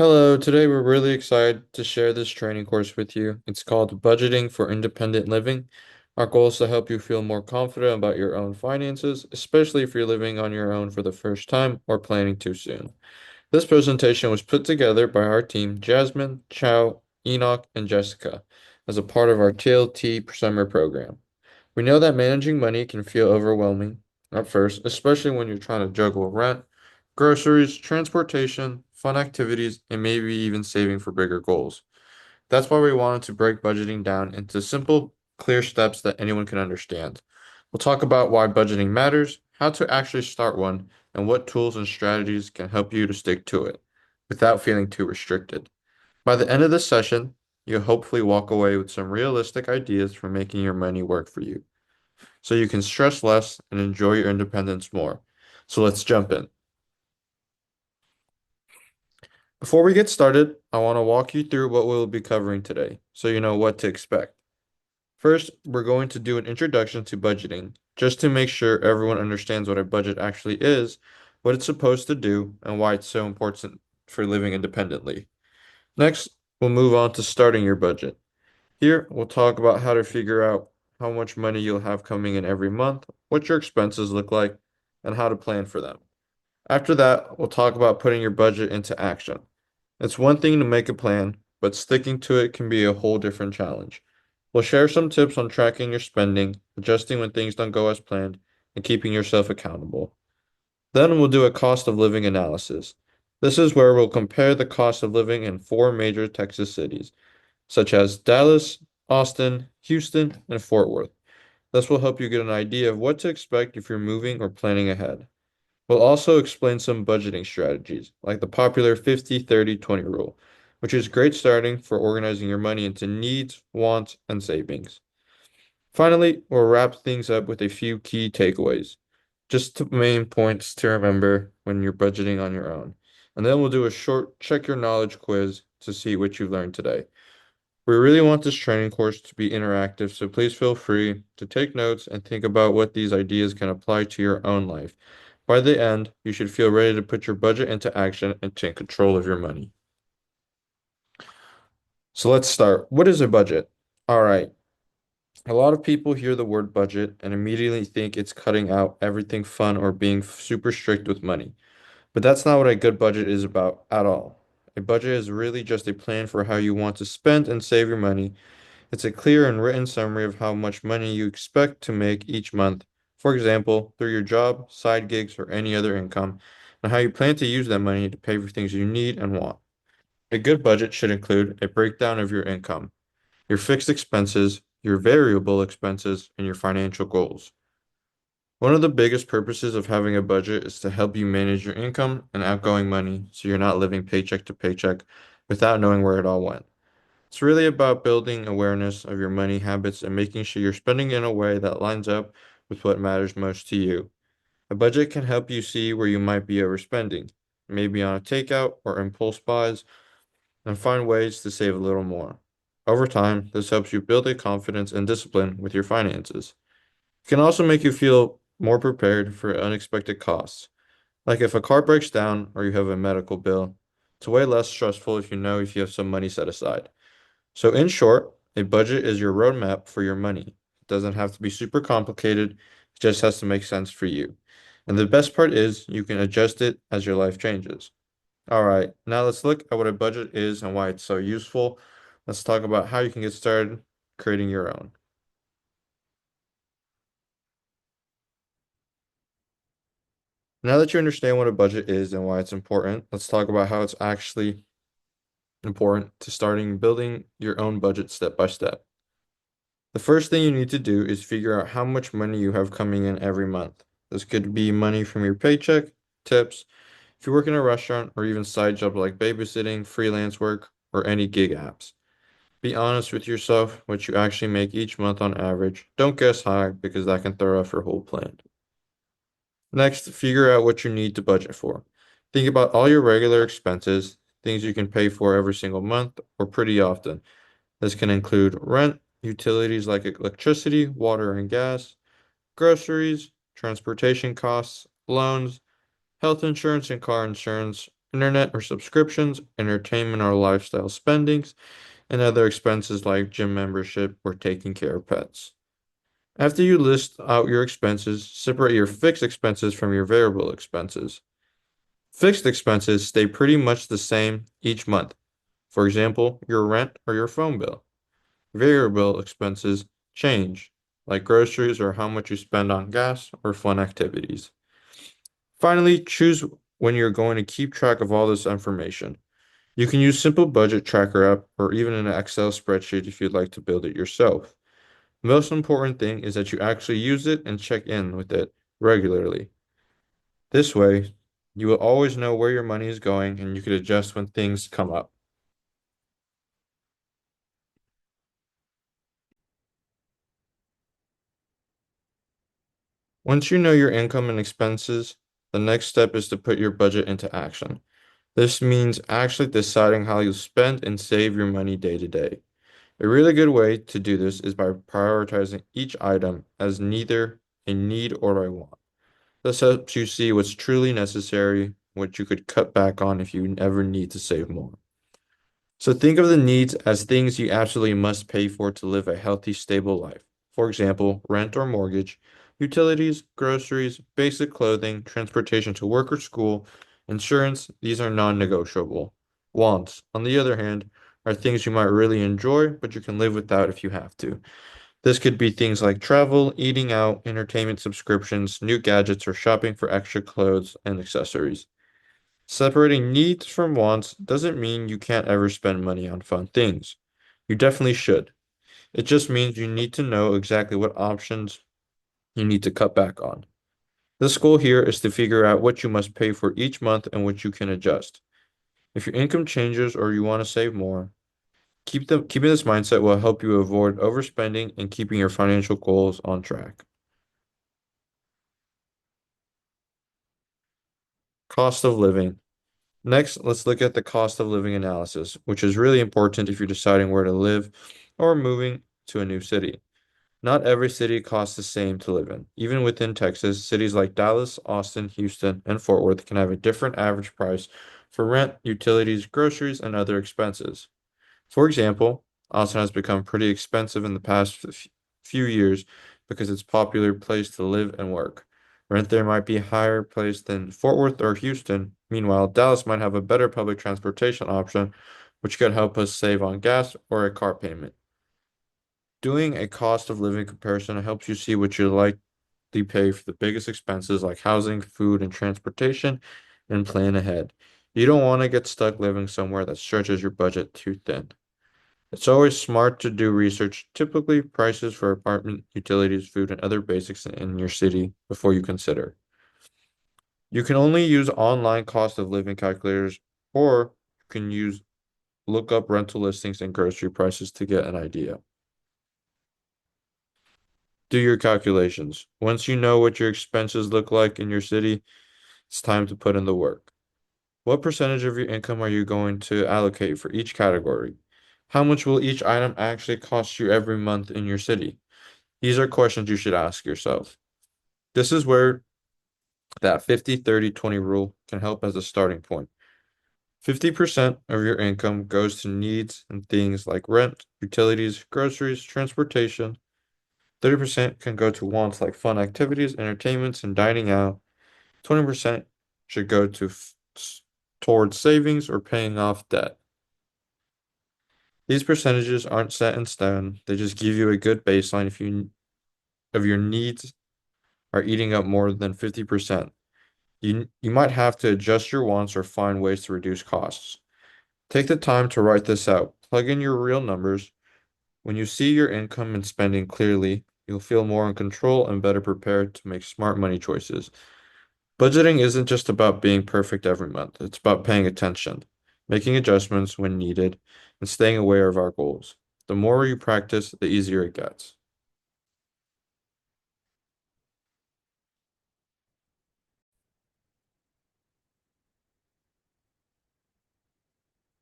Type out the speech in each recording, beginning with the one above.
Hello, today we're really excited to share this training course with you. It's called Budgeting for Independent Living. Our goal is to help you feel more confident about your own finances, especially if you're living on your own for the first time or planning too soon. This presentation was put together by our team, Jasmine, Chow, Enoch, and Jessica, as a part of our TLT summer program. We know that managing money can feel overwhelming at first, especially when you're trying to juggle rent, groceries, transportation, fun activities, and maybe even saving for bigger goals. That's why we wanted to break budgeting down into simple, clear steps that anyone can understand. We'll talk about why budgeting matters, how to actually start one, and what tools and strategies can help you to stick to it without feeling too restricted. By the end of this session, you'll hopefully walk away with some realistic ideas for making your money work for you so you can stress less and enjoy your independence more. So let's jump in. Before we get started, I want to walk you through what we'll be covering today so you know what to expect. First, we're going to do an introduction to budgeting, just to make sure everyone understands what a budget actually is, what it's supposed to do, and why it's so important for living independently. Next, we'll move on to starting your budget. Here, we'll talk about how to figure out how much money you'll have coming in every month, what your expenses look like, and how to plan for them. After that, we'll talk about putting your budget into action. It's one thing to make a plan, but sticking to it can be a whole different challenge. We'll share some tips on tracking your spending, adjusting when things don't go as planned, and keeping yourself accountable. Then we'll do a cost of living analysis. This is where we'll compare the cost of living in four major Texas cities, such as Dallas, Austin, Houston, and Fort Worth. This will help you get an idea of what to expect if you're moving or planning ahead. We'll also explain some budgeting strategies, like the popular 50-30-20 rule, which is great starting for organizing your money into needs, wants, and savings. Finally, we'll wrap things up with a few key takeaways, just the main points to remember when you're budgeting on your own. And then we'll do a short check your knowledge quiz to see what you've learned today. We really want this training course to be interactive, so please feel free to take notes and think about what these ideas can apply to your own life. By the end, you should feel ready to put your budget into action and take control of your money. So let's start. What is a budget? All right. A lot of people hear the word budget and immediately think it's cutting out everything fun or being super strict with money. But that's not what a good budget is about at all. A budget is really just a plan for how you want to spend and save your money. It's a clear and written summary of how much money you expect to make each month, for example, through your job, side gigs, or any other income, and how you plan to use that money to pay for things you need and want. A good budget should include a breakdown of your income, your fixed expenses, your variable expenses, and your financial goals. One of the biggest purposes of having a budget is to help you manage your income and outgoing money so you're not living paycheck to paycheck without knowing where it all went. It's really about building awareness of your money habits and making sure you're spending in a way that lines up with what matters most to you. A budget can help you see where you might be overspending, maybe on a takeout or impulse buys, and find ways to save a little more. Over time, this helps you build a confidence and discipline with your finances. It can also make you feel more prepared for unexpected costs, like if a car breaks down or you have a medical bill. It's way less stressful if you have some money set aside. So, in short, a budget is your roadmap for your money. It doesn't have to be super complicated, it just has to make sense for you. And the best part is you can adjust it as your life changes. All right, now let's look at what a budget is and why it's so useful. Let's talk about how you can get started creating your own. Now that you understand what a budget is and why it's important, let's talk about how it's actually important to starting building your own budget step by step. The first thing you need to do is figure out how much money you have coming in every month. This could be money from your paycheck, tips, if you work in a restaurant, or even side jobs like babysitting, freelance work, or any gig apps. Be honest with yourself what you actually make each month on average. Don't guess high because that can throw off your whole plan. Next, figure out what you need to budget for. Think about all your regular expenses, things you can pay for every single month or pretty often. This can include rent, utilities like electricity, water and gas, groceries, transportation costs, loans, health insurance and car insurance, internet or subscriptions, entertainment or lifestyle spendings, and other expenses like gym membership or taking care of pets. After you list out your expenses, separate your fixed expenses from your variable expenses. Fixed expenses stay pretty much the same each month. For example, your rent or your phone bill. Variable expenses change, like groceries or how much you spend on gas or fun activities. Finally, choose when you're going to keep track of all this information. You can use simple budget tracker app or even an Excel spreadsheet if you'd like to build it yourself. The most important thing is that you actually use it and check in with it regularly. This way, you will always know where your money is going and you can adjust when things come up. Once you know your income and expenses, the next step is to put your budget into action. This means actually deciding how you'll spend and save your money day to day. A really good way to do this is by prioritizing each item as neither a need or a want. This helps you see what's truly necessary, what you could cut back on if you ever need to save more. So think of the needs as things you absolutely must pay for to live a healthy, stable life. For example, rent or mortgage, utilities, groceries, basic clothing, transportation to work or school, insurance, these are non-negotiable. Wants, on the other hand, are things you might really enjoy, but you can live without if you have to. This could be things like travel, eating out, entertainment subscriptions, new gadgets, or shopping for extra clothes and accessories. Separating needs from wants doesn't mean you can't ever spend money on fun things. You definitely should. It just means you need to know exactly what options you need to cut back on. The goal here is to figure out what you must pay for each month and what you can adjust. If your income changes or you want to save more, keeping this mindset will help you avoid overspending and keeping your financial goals on track. Cost of living. Next, let's look at the cost of living analysis, which is really important if you're deciding where to live or moving to a new city. Not every city costs the same to live in. Even within Texas, cities like Dallas, Austin, Houston, and Fort Worth can have a different average price for rent, utilities, groceries, and other expenses. For example, Austin has become pretty expensive in the past few years because it's a popular place to live and work. Rent there might be higher place than Fort Worth or Houston. Meanwhile, Dallas might have a better public transportation option, which could help us save on gas or a car payment. Doing a cost of living comparison helps you see what you likely pay for the biggest expenses like housing, food, and transportation, and plan ahead. You don't want to get stuck living somewhere that stretches your budget too thin. It's always smart to do research, typically prices for apartment, utilities, food, and other basics in your city before you consider. You can only use online cost of living calculators, or you can use look up rental listings and grocery prices to get an idea. Do your calculations. Once you know what your expenses look like in your city, it's time to put in the work. What percentage of your income are you going to allocate for each category? How much will each item actually cost you every month in your city? These are questions you should ask yourself. This is where that 50-30-20 rule can help as a starting point. 50% of your income goes to needs and things like rent, utilities, groceries, transportation. 30% can go to wants like fun activities, entertainments, and dining out. 20% should go towards savings or paying off debt. These percentages aren't set in stone. They just give you a good baseline if your needs are eating up more than 50%. You might have to adjust your wants or find ways to reduce costs. Take the time to write this out. Plug in your real numbers. When you see your income and spending clearly, you'll feel more in control and better prepared to make smart money choices. Budgeting isn't just about being perfect every month. It's about paying attention, making adjustments when needed, and staying aware of our goals. The more you practice, the easier it gets.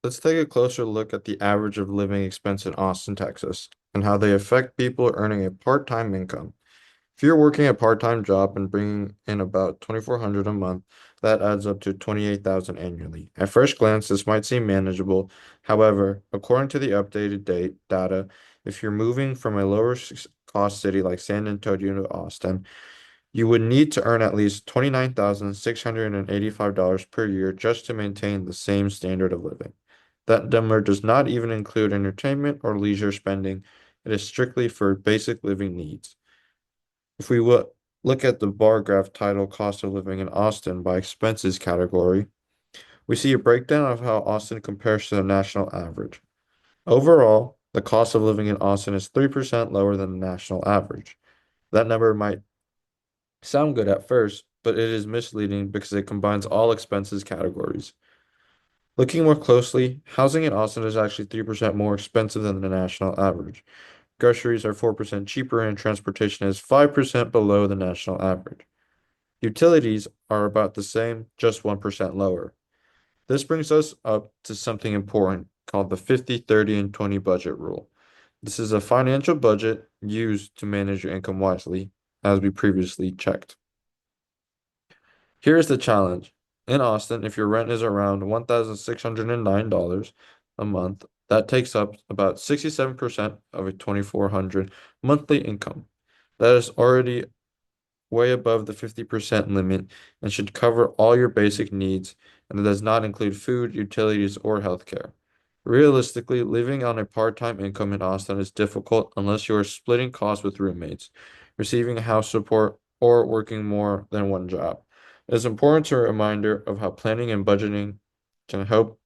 Let's take a closer look at the average of living expense in Austin, Texas, and how they affect people earning a part-time income. If you're working a part-time job and bringing in about 2,400 a month, That adds up to 28,000 annually. At first glance, this might seem manageable. However, according to the updated data, if you're moving from a lower cost city like San Antonio to Austin, you would need to earn at least $29,685 per year just to maintain the same standard of living. That number does not even include entertainment or leisure spending. It is strictly for basic living needs. If we look at the bar graph titled Cost of Living in Austin by expenses category, we see a breakdown of how Austin compares to the national average. Overall, the cost of living in Austin is 3% lower than the national average. That number might sound good at first, but it is misleading because it combines all expenses categories. Looking more closely, housing in Austin is actually 3% more expensive than the national average. Groceries are 4% cheaper and transportation is 5% below the national average. Utilities are about the same, just 1% lower. This brings us up to something important called the 50, 30, and 20 budget rule. This is a financial budget used to manage your income wisely, as we previously checked. Here's the challenge. In Austin, if your rent is around $1,609 a month, that takes up about 67% of a 2,400 monthly income. That is already way above the 50% limit and should cover all your basic needs, and it does not include food, utilities, or healthcare. Realistically, living on a part-time income in Austin is difficult unless you are splitting costs with roommates, receiving house support, or working more than one job. It is important to a reminder of how planning and budgeting can help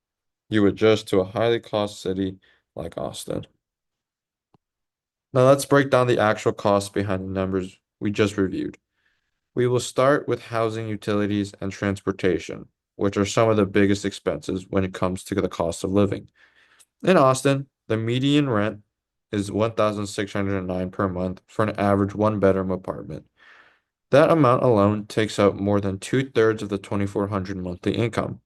you adjust to a highly cost city like Austin. Now let's break down the actual costs behind the numbers we just reviewed. We will start with housing, utilities, and transportation, which are some of the biggest expenses when it comes to the cost of living. In Austin, the median rent is 1,609 per month for an average one-bedroom apartment. That amount alone takes up more than two-thirds of the 2,400 monthly income.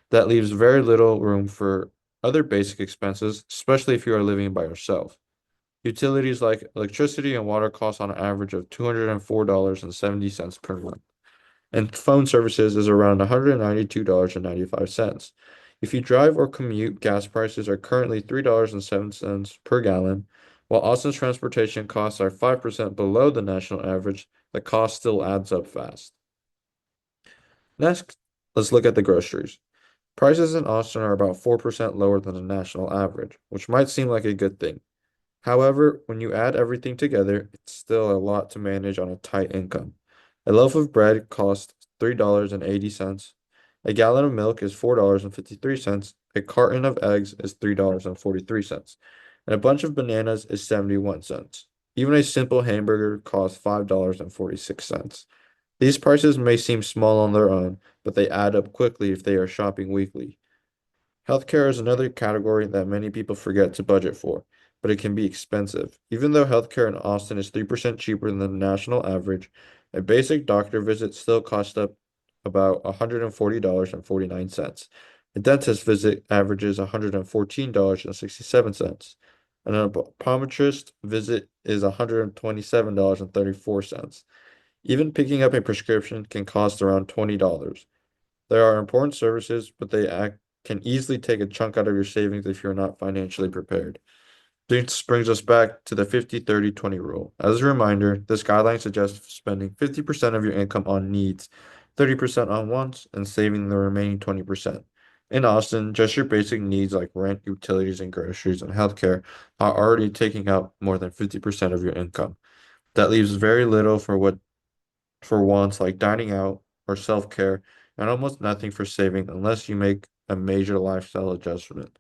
That leaves very little room for other basic expenses, especially if you are living by yourself. Utilities like electricity and water cost on an average of $204.70 per month, and phone services is around $192.95. If you drive or commute, gas prices are currently $3.07 per gallon. While Austin's transportation costs are 5% below the national average, the cost still adds up fast. Next, let's look at the groceries. Prices in Austin are about 4% lower than the national average, which might seem like a good thing. However, when you add everything together, it's still a lot to manage on a tight income. A loaf of bread costs $3.80. A gallon of milk is $4.53. A carton of eggs is $3.43. And a bunch of bananas is 71 cents. Even a simple hamburger costs $5.46. These prices may seem small on their own, but they add up quickly if they are shopping weekly. Healthcare is another category that many people forget to budget for, but it can be expensive. Even though healthcare in Austin is 3% cheaper than the national average, a basic doctor visit still costs up about $140.49. A dentist visit averages $114.67. And an optometrist visit is $127.34. Even picking up a prescription can cost around $20. There are important services, but can easily take a chunk out of your savings if you're not financially prepared. This brings us back to the 50-30-20 rule. As a reminder, this guideline suggests spending 50% of your income on needs, 30% on wants, and saving the remaining 20%. In Austin, just your basic needs like rent, utilities, and groceries and healthcare are already taking up more than 50% of your income. That leaves very little for wants like dining out or self-care, and almost nothing for saving unless you make a major lifestyle adjustment.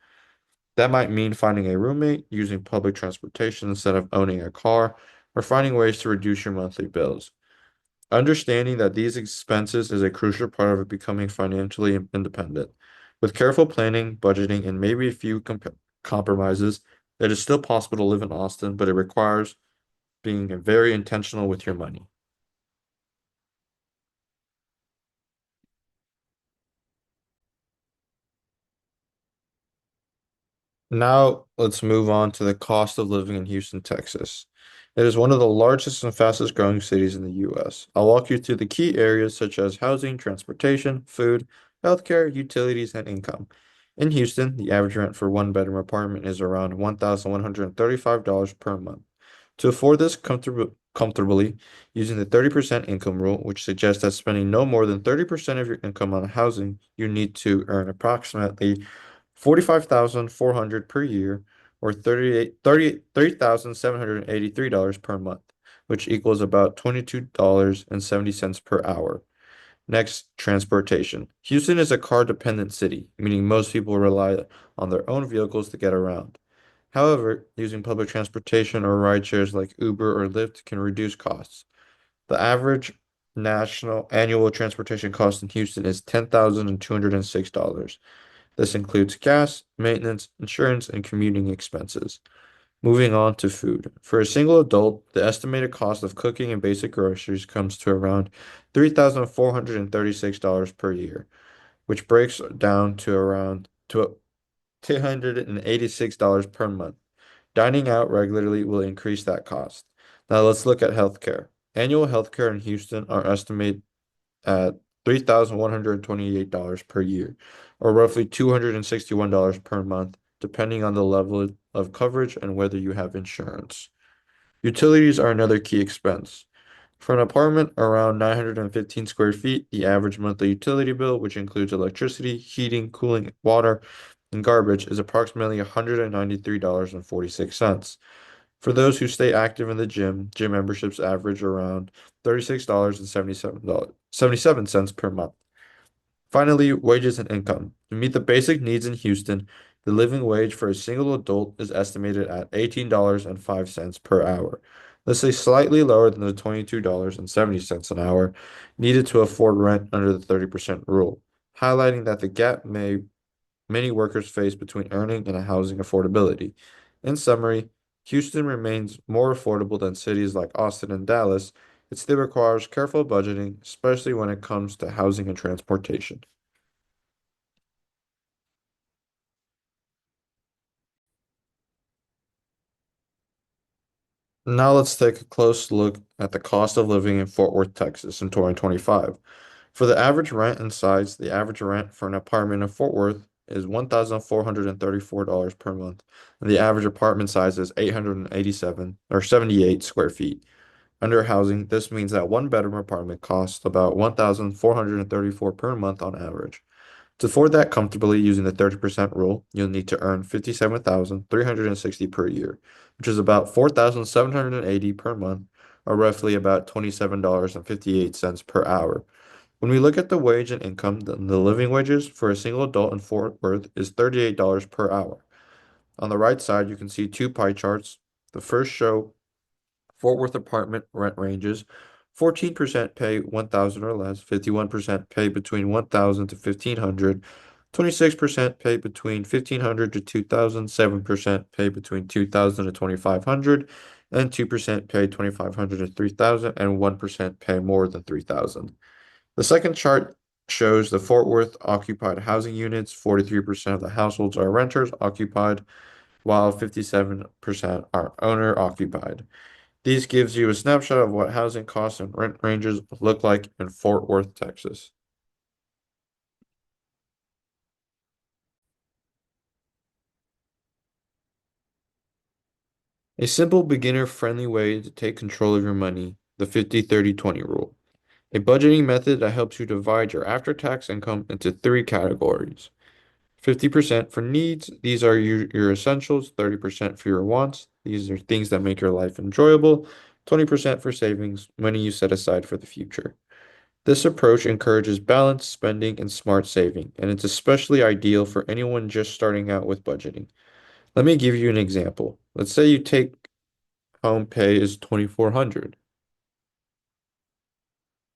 That might mean finding a roommate, using public transportation instead of owning a car, or finding ways to reduce your monthly bills. Understanding that these expenses is a crucial part of becoming financially independent. With careful planning, budgeting, and maybe a few compromises, it is still possible to live in Austin, but it requires being very intentional with your money. Now let's move on to the cost of living in Houston, Texas. It is one of the largest and fastest growing cities in the U.S. I'll walk you through the key areas such as housing, transportation, food, healthcare, utilities, and income. In Houston, the average rent for one bedroom apartment is around $1,135 per month. To afford this comfortably, using the 30% income rule, which suggests that spending no more than 30% of your income on housing, you need to earn approximately 45,400 per year or $33,783 per month, which equals about $22.70 per hour. Next, transportation. Houston is a car-dependent city, meaning most people rely on their own vehicles to get around. However, using public transportation or ride shares like Uber or Lyft can reduce costs. The average national annual transportation cost in Houston is $10,206. This includes gas, maintenance, insurance, and commuting expenses. Moving on to food. For a single adult, the estimated cost of cooking and basic groceries comes to around $3,436 per year, which breaks down to around $286 per month. Dining out regularly will increase that cost. Now let's look at healthcare. Annual healthcare in Houston are estimated at $3,128 per year, or roughly $261 per month, depending on the level of coverage and whether you have insurance. Utilities are another key expense. For an apartment around 915 square feet, the average monthly utility bill, which includes electricity, heating, cooling, water, and garbage, is approximately $193.46. For those who stay active in the gym memberships average around $36.77 per month. Finally, wages and income. To meet the basic needs in Houston, the living wage for a single adult is estimated at $18.05 per hour. This is slightly lower than the $22.70 an hour needed to afford rent under the 30% rule, highlighting that the gap many workers face between earning and housing affordability. In summary, Houston remains more affordable than cities like Austin and Dallas. It still requires careful budgeting, especially when it comes to housing and transportation. Now let's take a close look at the cost of living in Fort Worth, Texas in 2025. For the average rent and size, the average rent for an apartment in Fort Worth is $1,434 per month, and the average apartment size is 887 or 78 square feet. Under housing, this means that one bedroom apartment costs about 1,434 per month on average. To afford that comfortably using the 30% rule, you'll need to earn 57,360 per year, which is about 4,780 per month, or roughly about $27.58 per hour. When we look at the wage and income, the living wages for a single adult in Fort Worth is $38 per hour. On the right side, you can see two pie charts. The first show Fort Worth apartment rent ranges. 14% pay 1,000 or less, 51% pay between 1,000 to 1,500, 26% pay between 1,500 to 2,000, 7% pay between 2,000 to 2,500, and 2% pay 2,500 to 3,000, and 1% pay more than 3,000. The second chart shows the Fort Worth occupied housing units. 43% of the households are renters occupied, while 57% are owner occupied. These gives you a snapshot of what housing costs and rent ranges look like in Fort Worth, Texas. A simple beginner-friendly way to take control of your money, the 50-30-20 rule. A budgeting method that helps you divide your after-tax income into three categories. 50% for needs, these are your essentials. 30% for your wants, these are things that make your life enjoyable. 20% for savings, money you set aside for the future. This approach encourages balanced spending and smart saving, and it's especially ideal for anyone just starting out with budgeting. Let me give you an example. Let's say you take home pay is 2,400.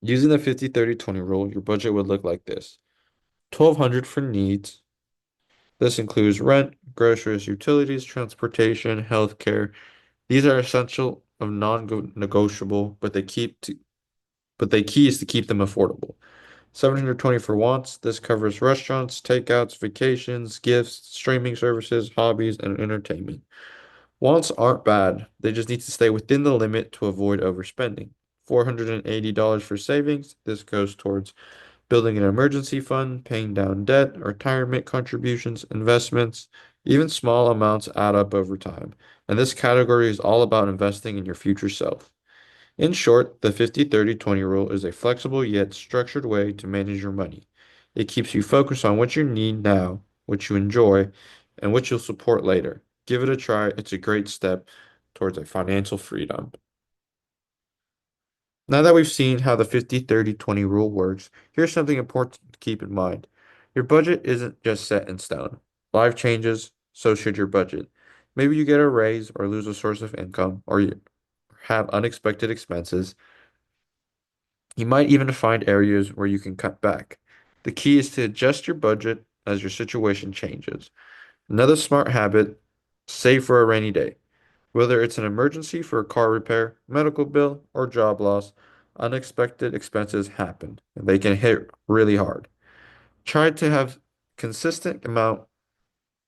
Using the 50-30-20 rule, your budget would look like this. 1,200 for needs. This includes rent, groceries, utilities, transportation, healthcare. These are essential of non-negotiable, but the key is to keep them affordable. 720 for wants. This covers restaurants, takeouts, vacations, gifts, streaming services, hobbies, and entertainment. Wants aren't bad. They just need to stay within the limit to avoid overspending. $480 for savings. This goes towards building an emergency fund, paying down debt, retirement contributions, investments. Even small amounts add up over time. And this category is all about investing in your future self. In short, the 50/30/20 rule is a flexible yet structured way to manage your money. It keeps you focused on what you need now, what you enjoy, and what you'll support later. Give it a try. It's a great step towards a financial freedom. Now that we've seen how the 50/30/20 rule works, here's something important to keep in mind. Your budget isn't just set in stone. Life changes, so should your budget. Maybe you get a raise or lose a source of income, or you have unexpected expenses. You might even find areas where you can cut back. The key is to adjust your budget as your situation changes. Another smart habit, save for a rainy day. Whether it's an emergency for a car repair, medical bill, or job loss, unexpected expenses happen and they can hit really hard. Try to have consistent amount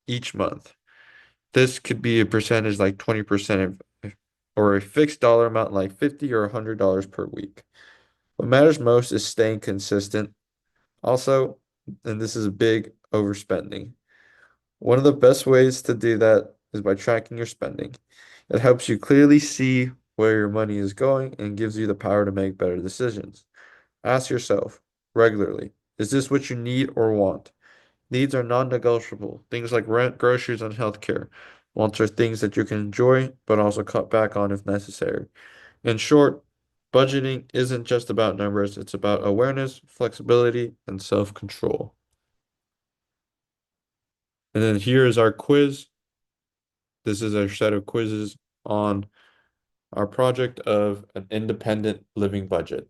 each month. This could be a percentage like 20% or a fixed dollar amount like 50 or $100 per week. What matters most is staying consistent. Also, and this is a big overspending. One of the best ways to do that is by tracking your spending. It helps you clearly see where your money is going and gives you the power to make better decisions. Ask yourself regularly, is this what you need or want? Needs are non-negotiable. Things like rent, groceries, and healthcare. Wants are things that you can enjoy, but also cut back on if necessary. In short, budgeting isn't just about numbers, it's about awareness, flexibility, and self-control. And then here is our quiz. This is our set of quizzes on our project of an independent living budget.